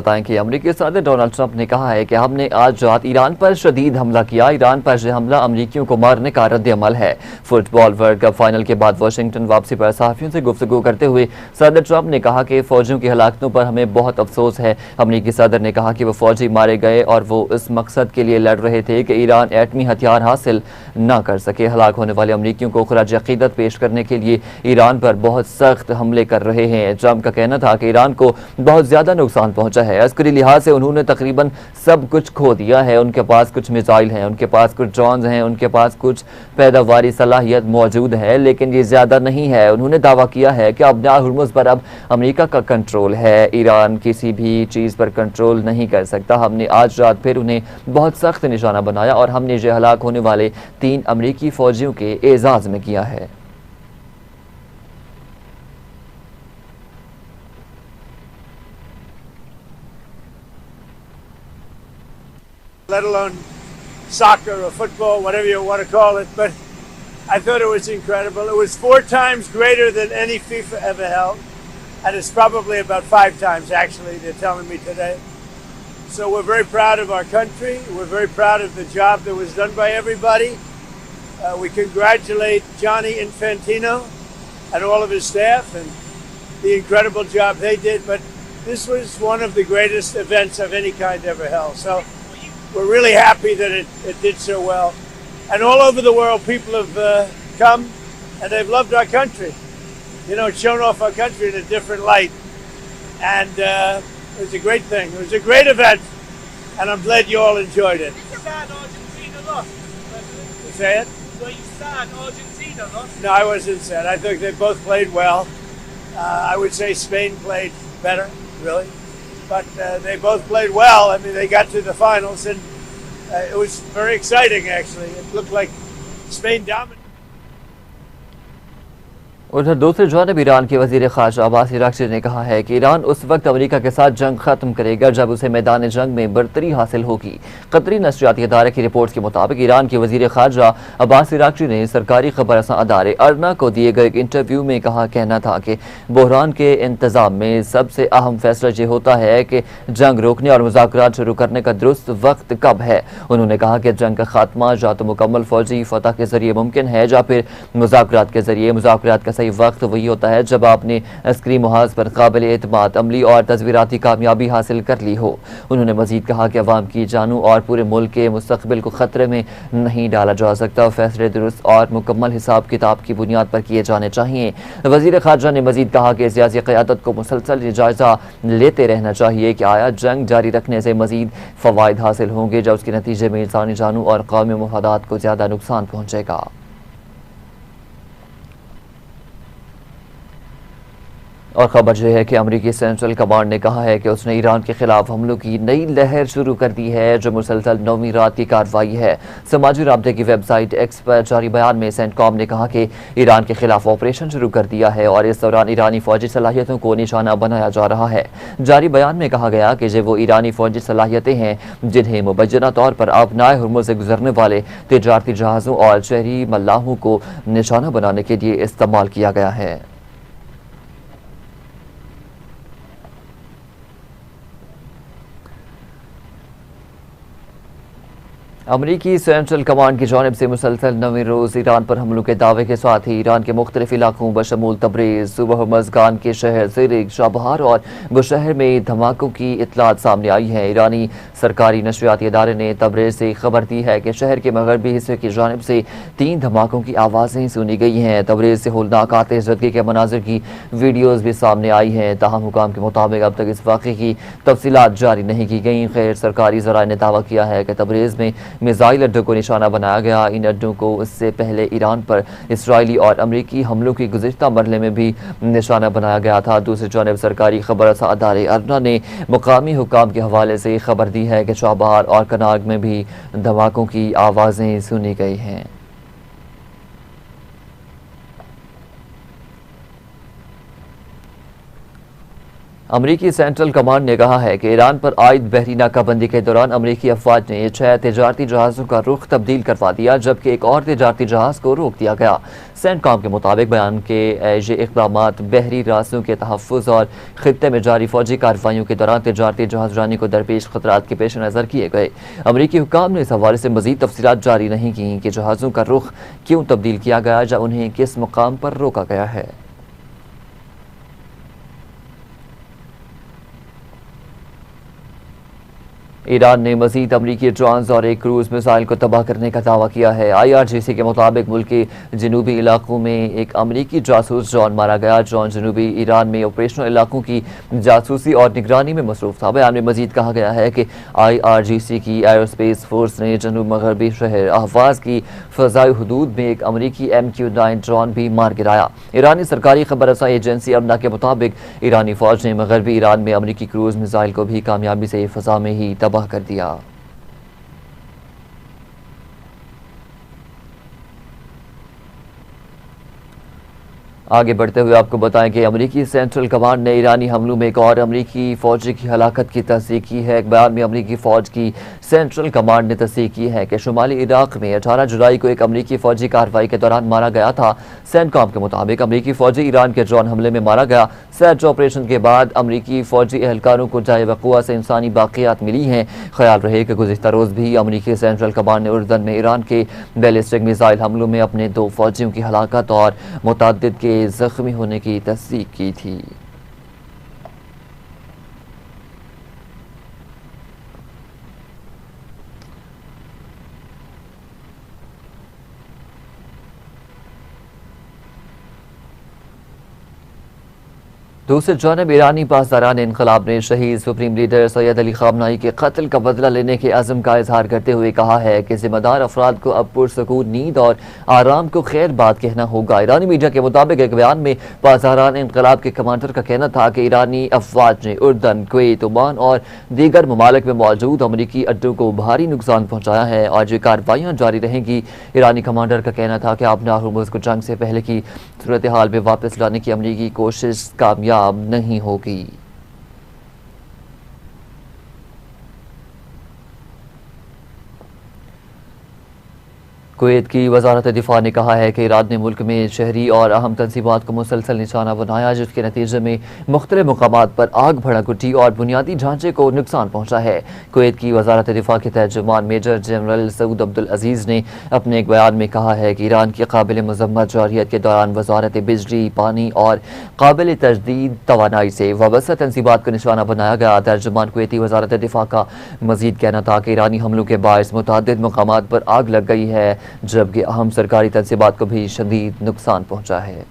बताएं कि अमेरिकी सदर डोनाल्ड ट्रंप ने कहा है कि हमने आज रात ईरान पर शदीद हमला किया। ईरान पर यह हमला अमेरिकियों को मारने का रद्द-ए-अमल है। फुटबॉल वर्ल्ड कप फाइनल के बाद वाशिंगटन वापसी पर सहाफियों से गुफ्तगू करते हुए सदर ट्रंप ने कहा कि फौजियों की हलाकतों पर हमें बहुत अफसोस है। अमेरिकी सदर ने कहा कि वो फौजी मारे गए और वो इस मकसद के लिए लड़ रहे थे कि ईरान एटमी हथियार हासिल न कर सके। हलाक होने वाले अमेरिकियों को खराज अकीदत पेश करने के लिए ईरान पर बहुत सख्त हमले कर रहे हैं। ट्रंप का कहना था कि ईरान को बहुत ज्यादा नुकसान पहुंचा है। अस्करी लिहाज से उन्होंने तकरीबन सब कुछ खो दिया है। उनके पास कुछ मिसाइल हैं, उनके पास कुछ ड्रोन्स हैं, उनके पास कुछ पैदावारी सलाहियत मौजूद है, लेकिन ये ज्यादा नहीं है। उन्होंने दावा किया है कि अब हुर्मुज़ पर अब अमेरिका का कंट्रोल है। ईरान किसी भी चीज़ पर कंट्रोल नहीं कर सकता। हमने आज रात फिर उन्हें बहुत सख्त निशाना बनाया और हमने ये हलाक होने वाले 3 अमेरिकी फौजियों के एजाज में किया है। Let alone soccer or football, whatever you want to call it, but I thought it was incredible. It was 4 times greater than any FIFA ever held, and it's probably about 5 times, actually, they're telling me today. So we're very proud of our country. We're very proud of the job that was done by everybody. We congratulate Johnny Infantino and all of his staff and the incredible job they did, but this was one of the greatest events of any kind ever held. So we're really happy that it did so well. And all over the world, people have come and they've loved our country. You know, it's shown off our country in a different light. And it was a great thing. It was a great event. And I'm glad you all enjoyed it. Were you sad Argentina lost? You say it? Were you sad Argentina lost? No, I wasn't sad. I think they both played well. I would say Spain played better, really. But they both played well. I mean, they got to the finals, and it was very exciting, actually. It looked like Spain dominated. उधर दूसरी जानब Iran के वजीर खारजा अब्बास इराक्ची ने कहा है कि Iran उस वक्त अमेरिका के साथ जंग खत्म करेगा जब उसे मैदान जंग में बरतरी हासिल होगी। कतरी नशरियाती अदारे की रिपोर्ट के मुताबिक ईरान के वजीर खारजा अब्बास इराक्ची ने सरकारी खबर अदारे अर्ना को दिए गए एक इंटरव्यू में कहना था कि बहरान के इंतजाम में सबसे अहम फैसला ये होता है कि जंग रोकने और मुज़ाकरात शुरू करने का दुरुस्त वक्त कब है। उन्होंने कहा कि जंग का खात्मा या तो मुकम्मल फौजी फतह के जरिए मुमकिन है या फिर मुज़ाकरात के जरिए। मुज़ाकरात का सही वक्त वही होता है जब आपने अस्करी मुहाज पर काबिल एतमाद अमली और तस्वीराती कामयाबी हासिल कर ली हो। उन्होंने मजीद कहा कि अवाम की जानू और पूरे मुल्क के मुस्तकबिल को खतरे में नहीं डाला जा सकता। फैसले दुरुस्त और मुकम्मल हिसाब किताब की बुनियाद पर किए जाने चाहिए। वजीर खारजा ने मजीद कहा कि सियासी क़यादत को मुसलसल जायजा लेते रहना चाहिए कि आया जंग जारी रखने से मजीद फ़वाइद हासिल होंगे या उसके नतीजे में इंसानी जानू और कौमी मफादात को ज़्यादा नुकसान पहुँचेगा। और खबर यह है कि अमेरिकी सेंट्रल कमांड ने कहा है कि उसने ईरान के खिलाफ हमलों की नई लहर शुरू कर दी है जो मुसलसल 9वीं रात की कार्रवाई है। समाजी राब्ते की वेबसाइट एक्स पर जारी बयान में सेंटकॉम ने कहा कि ईरान के खिलाफ ऑपरेशन शुरू कर दिया है और इस दौरान ईरानी फौजी सलाहियतों को निशाना बनाया जा रहा है। जारी बयान में कहा गया कि वो ईरानी फौजी सलाहियतें हैं जिन्हें मुबैना तौर पर आबनाए हुर्मुज़ से गुजरने वाले तिजारती जहाज़ों और शहरी मल्लाहों को निशाना बनाने के लिए इस्तेमाल किया गया है। अमरीकी सेंट्रल कमांड की जानिब से मुसलसल 9वीं रोज़ ईरान पर हमलों के दावे के साथ ही ईरान के मुख्तलिफ इलाकों बशमूल तब्रेज़, सूबा हर्मज़गान के शहर ज़िरिक, शाबहार और बुशहर में धमाकों की इतलात सामने आई है। ईरानी सरकारी नशरियाती अदारे ने तब्रेज़ से खबर दी है कि शहर के मगरबी हिस्से की जानिब से 3 धमाकों की आवाज़ें सुनी गई हैं। तब्रेज़ से होलनाक आतिशज़दगी के मनाज़िर की वीडियोज़ भी सामने आई हैं। ताहम हुकाम के मुताबिक अब तक इस वाक़े की तफसीलात जारी नहीं की गई। खैर सरकारी ज़राए ने दावा किया है कि तब्रेज़ में मिसाइल अड्डों को निशाना बनाया गया। इन अड्डों को इससे पहले ईरान पर इसराइली और अमरीकी हमलों की गुज़िश्ता मरहले में भी निशाना बनाया गया था। दूसरी जानब सरकारी खबर अदारे अर्ना ने मुकामी हुकाम के हवाले से खबर दी है कि शाबहार और कनाग में भी धमाकों की आवाज़ें सुनी गई हैं। अमरीकी सेंट्रल कमांड ने कहा है कि ईरान पर आयद बहरी नाकाबंदी के दौरान अमरीकी अफवाज ने 6 तिजारती जहाज़ों का रुख तब्दील करवा दिया, जबकि एक और तिजारती जहाज़ को रोक दिया गया। सेंटकॉम के मुताबिक बयान के ये इक़दाम बहरी रास्तों के तहफ़्फ़ुज़ और ख़ित्ते में जारी फौजी कार्रवाइयों के दौरान तिजारती जहाज़रानी को दरपेश खतरात के पेश नज़र किए गए। अमरीकी हुक्काम ने इस हवाले से मज़ीद तफसीलात जारी नहीं की कि जहाज़ों का रुख क्यों तब्दील किया गया या उन्हें किस मुकाम पर रोका गया है। ईरान ने मजीद अमरीकी ड्रोन्स और एक क्रूज मिसाइल को तबाह करने का दावा किया है। IRGC के मुताबिक मुल्क के जनूबी इलाकों में एक अमरीकी जासूस ड्रोन मारा गया। ड्रोन जनूबी ईरान में ऑपरेशनल इलाकों की जासूसी और निगरानी में मसरूफ था। बयान में मजीद कहा गया है कि IRGC की एयरोस्पेस फोर्स ने जनूब मगरबी शहर अहवाज की फ़ज़ाई हदूद में एक अमरीकी MQ-9 ड्रोन भी मार गिराया। ईरानी सरकारी खबर रसाई एजेंसी अमना के मुताबिक ईरानी फौज ने मगरबी ईरान में अमरीकी क्रूज मिसाइल को भी कामयाबी से फ़ज़ा में ही तबाह कर दिया। आगे बढ़ते हुए आपको बताएं कि अमरीकी सेंट्रल कमांड ने ईरानी हमलों में एक और अमरीकी फौजी की हलाकत की तस्दीक की है। एक बयान में अमरीकी फौज की सेंट्रल कमांड ने तस्दीक की है कि शुमाली इराक में 18 जुलाई को एक अमरीकी फौजी कार्रवाई के दौरान मारा गया था। सेंटकॉम के मुताबिक अमरीकी फौजी ईरान के ड्रोन हमले में मारा गया। सर्च ऑपरेशन के बाद अमरीकी फौजी एहलकारों को जाए वक़ुआ से इंसानी बाक़ियात मिली हैं। ख्याल रहे कि गुज़िश्ता रोज़ भी अमरीकी सेंट्रल कमांड ने उर्दन में ईरान के बैलिस्टिक मिसाइल हमलों में अपने 2 फौजियों की हलाकत और मुतअद्दिद के जख्मी होने की तस्दीक की थी। दूसरी जानब ईरानी पासदारान इनकलाब ने शहीद सुप्रीम लीडर सैयद अली खामनाई के कत्ल का बदला लेने के अज़्म का इजहार करते हुए कहा है कि जिम्मेदार अफराद को अब पुरसकून नींद और आराम को खैर बात कहना होगा। ईरानी मीडिया के मुताबिक एक बयान में पासदारान इनकलाब के कमांडर का कहना था कि ईरानी अफवाज ने उर्दन, कुवैत, ओमान और दीगर ममालिक में मौजूद अमरीकी अड्डों को भारी नुकसान पहुँचाया है और जो कार्रवाइयाँ जारी रहेंगी। ईरानी कमांडर का कहना था कि आपने हुर्मुज़ को जंग से पहले की सूरत हाल में वापस लाने की अमरीकी कोशिश कामयाब नहीं होगी। कुवैत की वजारत दिफा ने कहा है कि ईरान ने मुल्क में शहरी और अहम तंसीबात को मुसलसल निशाना बनाया, जिसके नतीजे में मुख्तलिफ मकामात पर आग भड़क उठी और बुनियादी ढांचे को नुकसान पहुंचा है। कुवैत की वजारत दिफा के तर्जुमान मेजर जनरल सऊद अब्दुल अजीज़ ने अपने एक बयान में कहा है कि ईरान की काबिल मजम्मत जारियत के दौरान वजारत बिजली, पानी और काबिल तजदीद तवानाई से वाबस्ता तंसीबात को निशाना बनाया गया। तर्जुमान कुवैती वजारत दिफा का मजीद कहना था कि ईरानी हमलों के बायस मुतअद्दिद मकामात पर आग लग गई है, जबकि अहम सरकारी तंसीबात को भी शदीद नुकसान पहुंचा है।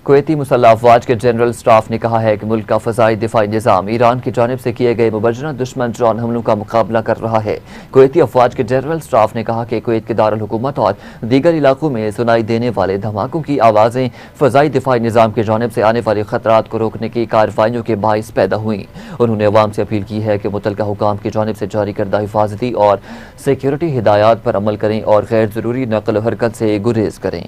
कुवैती मुसल्लह अफवाज के जनरल स्टाफ ने कहा है कि मुल्क का फ़ज़ाई दिफाई निज़ाम ईरान की जानिब से किए गए मुबज्जरा दुश्मन ड्रोन हमलों का मुकाबला कर रहा है। कुवैती अफवाज के जनरल स्टाफ ने कहा कि कुवैत के दारुल हुकूमत और दीगर इलाकों में सुनाई देने वाले धमाकों की आवाज़ें फ़ज़ाई दिफाई निज़ाम की जानिब से आने वाले ख़तरात को रोकने की कार्रवाइयों के बाइस पैदा हुई। उन्होंने अवाम से अपील की है कि मुतलका हुकाम की जानिब से जारी करदा हिफाजती और सिक्योरिटी हिदायत पर अमल करें और गैर ज़रूरी नकल हरकत से गुरेज करें।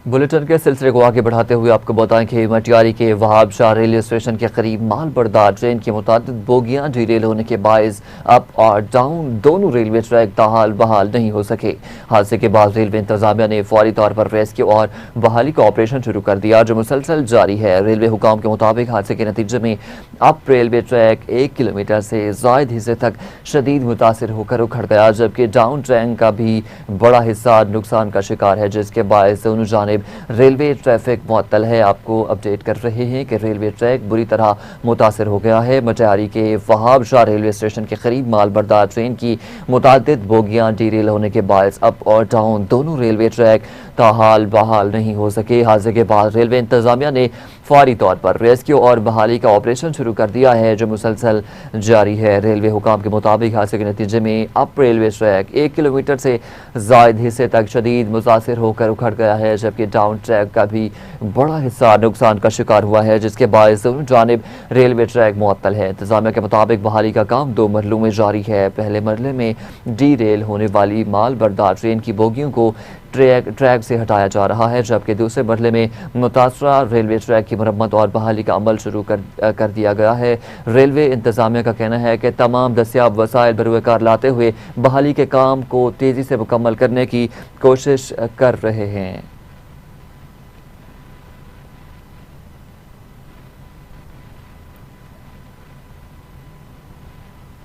बुलेटिन के सिलसिले को आगे बढ़ाते हुए आपको बताएं कि मटियारी के वहाब शाह रेलवे स्टेशन के करीब माल बरदार ट्रेन की मुतादिद बोगियां डीरेल होने के बायस अप और डाउन दोनों रेलवे ट्रैक ताहाल बहाल नहीं हो सके। हादसे के बाद रेलवे इंतजामिया ने फौरी तौर पर रेस्क्यू और बहाली का ऑपरेशन शुरू कर दिया, जो मुसलसल जारी है। रेलवे हुकाम के मुताबिक हादसे के नतीजे में अप रेलवे ट्रैक 1 किलोमीटर से जायद हिस्से तक शदीद मुतासर होकर उखड़ गया, जबकि डाउन ट्रैक का भी बड़ा हिस्सा नुकसान का शिकार है, जिसके बायस दोनों जानिब रेलवे ट्रैफिक मुअत्तल है। आपको अपडेट कर रहे हैं कि रेलवे ट्रैक बुरी तरह मुतासर हो गया है। मटियारी के वहाब शाह रेलवे स्टेशन के करीब माल बरदार ट्रेन की मुतादिद बोगियां डीरेल होने के बायस अप और डाउन दोनों रेलवे ट्रैक ताहाल बहाल नहीं हो सके। हादसे के बाद रेलवे इंतजामिया ने फौरी तौर पर रेस्क्यू और बहाली का ऑपरेशन शुरू कर दिया है, जो मुसलसल जारी है। रेलवे हुकाम के मुताबिक हादसे के नतीजे में अप रेलवे ट्रैक 1 किलोमीटर से जायद हिस्से तक शदीद मुतासिर होकर उखड़ गया है, जबकि डाउन ट्रैक का भी बड़ा हिस्सा नुकसान का शिकार हुआ है, जिसके बायस दोनों जानिब रेलवे ट्रैक मुअत्तल है। इंतजामिया के मुताबिक बहाली का काम 2 मरलों में जारी है। पहले मरले में डी रेल होने वाली माल बरदार ट्रेन की बोगियों को ट्रैक से हटाया जा रहा है, जबकि दूसरे मरले में मुतासरा रेलवे ट्रैक की मरम्मत और बहाली का अमल शुरू कर दिया गया है। रेलवे इंतजामिया का कहना है कि तमाम दस्याब वसाइल बरूकार लाते हुए बहाली के काम को तेज़ी से मुकम्मल करने की कोशिश कर रहे हैं।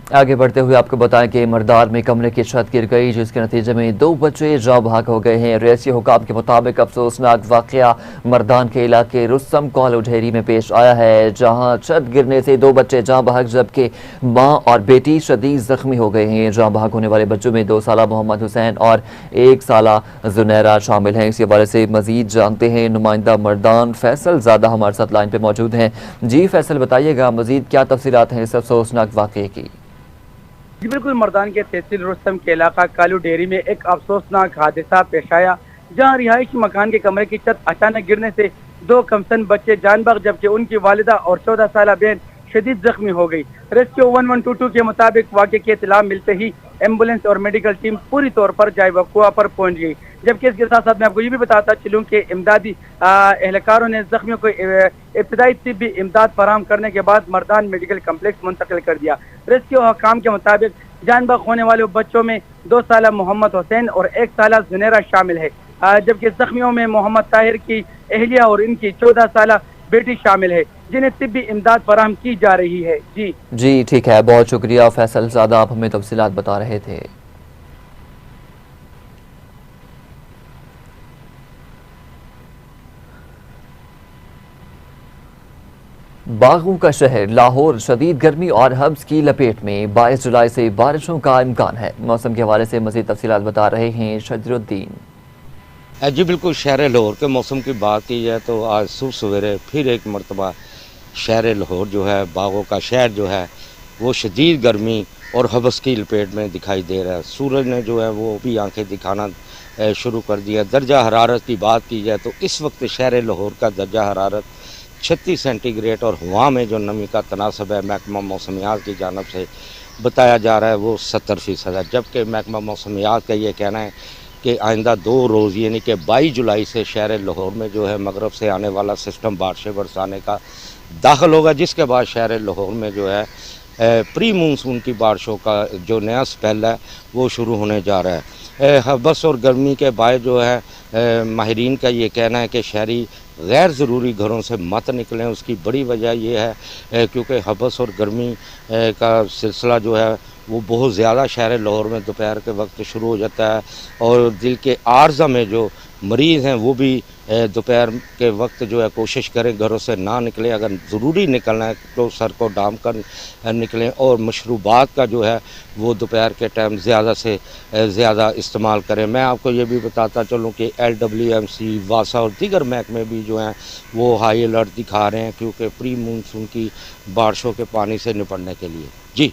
आगे बढ़ते हुए आपको बताएं कि मरदार में कमरे की छत गिर गई, जिसके नतीजे में 2 बच्चे जाँ बहक हो गए हैं। रेस्क्यू हुकाम के मुताबिक अफसोसनाक वाकया मरदान के इलाके रुस्तम कॉल उढेरी में पेश आया है, जहां छत गिरने से 2 बच्चे जाँ बहक जबकि मां और बेटी शदीद जख्मी हो गए हैं। जाँ बहक होने वाले बच्चों में 2 साला मोहम्मद हुसैन और 1 साला जुनैरा शामिल हैं। इसी हवाले से मजीद जानते हैं, नुमाइंदा मरदान फैसल ज़्यादा हमारे साथ लाइन पर मौजूद हैं। जी फैसल, बताइएगा मजीद क्या तफसीलात हैं इस अफसोसनाक वाकये की? जी बिल्कुल, मरदान के तहसील रुस्तम के इलाका कालू डेयरी में एक अफसोसनाक हादसा पेश आया, जहां रिहायशी मकान के कमरे की छत अचानक गिरने से 2 कमसन बच्चे जान बख्श जबकि उनकी वालिदा और 14 साल बहन शदीद जख्मी हो गई। रेस्क्यू 1122 के मुताबिक वाक़े की इत्तला मिलते ही एम्बुलेंस और मेडिकल टीम पूरी तौर पर जाए वक़ुआ पर पहुंच गई। जबकि इसके साथ साथ मैं आपको ये भी बताता चलूँ कि इमदादी एहलकारों ने जख्मियों को इब्तदाई तिब्बी इमदाद फराहम करने के बाद मरदान मेडिकल कम्प्लेक्स मुंतकिल कर दिया। रेस्क्यू हुकाम के मुताबिक जान बख्श होने वाले बच्चों में 2 साला मोहम्मद हुसैन और 1 साला जुनैरा शामिल है, जबकि जख्मियों में मोहम्मद ताहिर की अहलिया और इनकी 14 साला बेटी शामिल है, जिन्हें तिब्बी इमदाद फराहम की जा रही है। जी ठीक है, बहुत शुक्रिया फैसल ज़्यादा, आप हमें तफसीलात बता रहे थे। बागों का शहर लाहौर शदीद गर्मी और हब्स की लपेट में 22 जुलाई से बारिशों का इम्कान है। मौसम के हवाले से मज़ीद तफसीलात बता रहे हैं शजरुद्दीन। जी बिल्कुल, शहर लाहौर के मौसम की बात की जाए तो आज सुबह सवेरे फिर एक मरतबा शहर लाहौर जो है, बागों का शहर जो है, वो शदीद गर्मी और हब्स की लपेट में दिखाई दे रहा है। सूरज ने जो है वो भी आंखें दिखाना शुरू कर दिया। दर्जा हरारत की बात की जाए तो इस वक्त शहर लाहौर का दर्जा हरारत 36 सेंटीग्रेड और हवा में जो नमी का तनासब है महकमा मौसमियात की जानिब से बताया जा रहा है वो 70% है, जबकि महकमा मौसमियात का ये कहना है कि आइंदा 2 रोज़ यानी कि 22 जुलाई से शहर लाहौर में जो है मगरब से आने वाला सिस्टम बारिशें बरसाने का दाखिल होगा, जिसके बाद शहर लाहौर में जो है प्री मानसून की बारिशों का जो नया स्पेल है वो शुरू होने जा रहा है। हब्स और गर्मी के बाद जो है माहिरीन का ये कहना है कि शहरी गैर ज़रूरी घरों से मत निकलें। उसकी बड़ी वजह यह है क्योंकि हब्स और गर्मी का सिलसिला जो है वो बहुत ज़्यादा शहर लाहौर में दोपहर के वक्त शुरू हो जाता है और दिल के आर्ज़ा में जो मरीज़ हैं वो भी दोपहर के वक्त जो है कोशिश करें घरों से ना निकलें। अगर ज़रूरी निकलना है तो सर को डाम कर निकलें और मशरूबात का जो है वो दोपहर के टाइम ज़्यादा से ज़्यादा इस्तेमाल करें। मैं आपको ये भी बताता चलूँ कि LWMC, वासा और दीगर महकमे भी जो हैं वो हाई अलर्ट दिखा रहे हैं क्योंकि प्री मानसून की बारिशों के पानी से निपटने के लिए। जी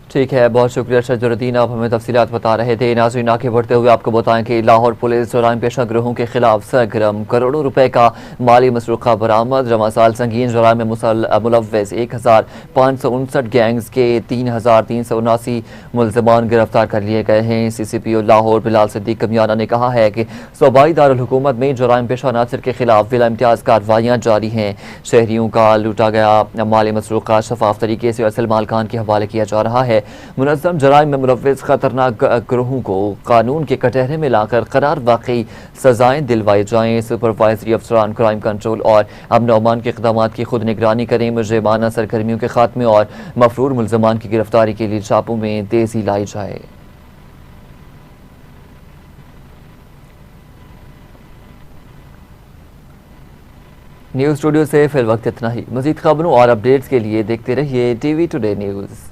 ठीक है, बहुत शुक्रिया शजरुद्दीन, आप हमें तफसीलात बता रहे थे। नाज़रीन, आगे बढ़ते हुए आपको बताएं कि लाहौर पुलिस जुराइम पेशा गिरोहों के खिलाफ सरगर्म, करोड़ों रुपए का माली मसरूखा बरामद। रमा साल संगीन जुराइम में मुलव्वस 1559 गैंग्स के 3379 मुलजमान गिरफ्तार कर लिए गए हैं। CCPO लाहौर बिलाल सिद्दीक कमियाना ने कहा है कि सूबाई दारुल हुकूमत में जुराइम पेशा अनासर के खिलाफ बिला इम्तियाज़ कार्रवाइयाँ जारी हैं। शहरियों का लूटा गया माली मसरूखा शफाफ तरीके से असल मालकान के हवाले किया जा रहा है। मुनज़्ज़म जराइम में मुलव्वस खतरनाक गिरोहों को कानून के कटहरे में लाकर करार वाकई सजाएं दिलवाई जाएं। सुपरवाइजरी अफसरान क्राइम कंट्रोल और अमन अमान के इक़दामात की खुद निगरानी करें। मुजरिमाना सरगर्मियों के खात्मे और मफरूर मुलजमान की गिरफ्तारी के लिए छापों में तेजी लाई जाए। न्यूज़ स्टूडियो से फिल वक्त इतना ही। मज़ीद खबरों और अपडेट्स के लिए देखते रहिए TV टुडे न्यूज़।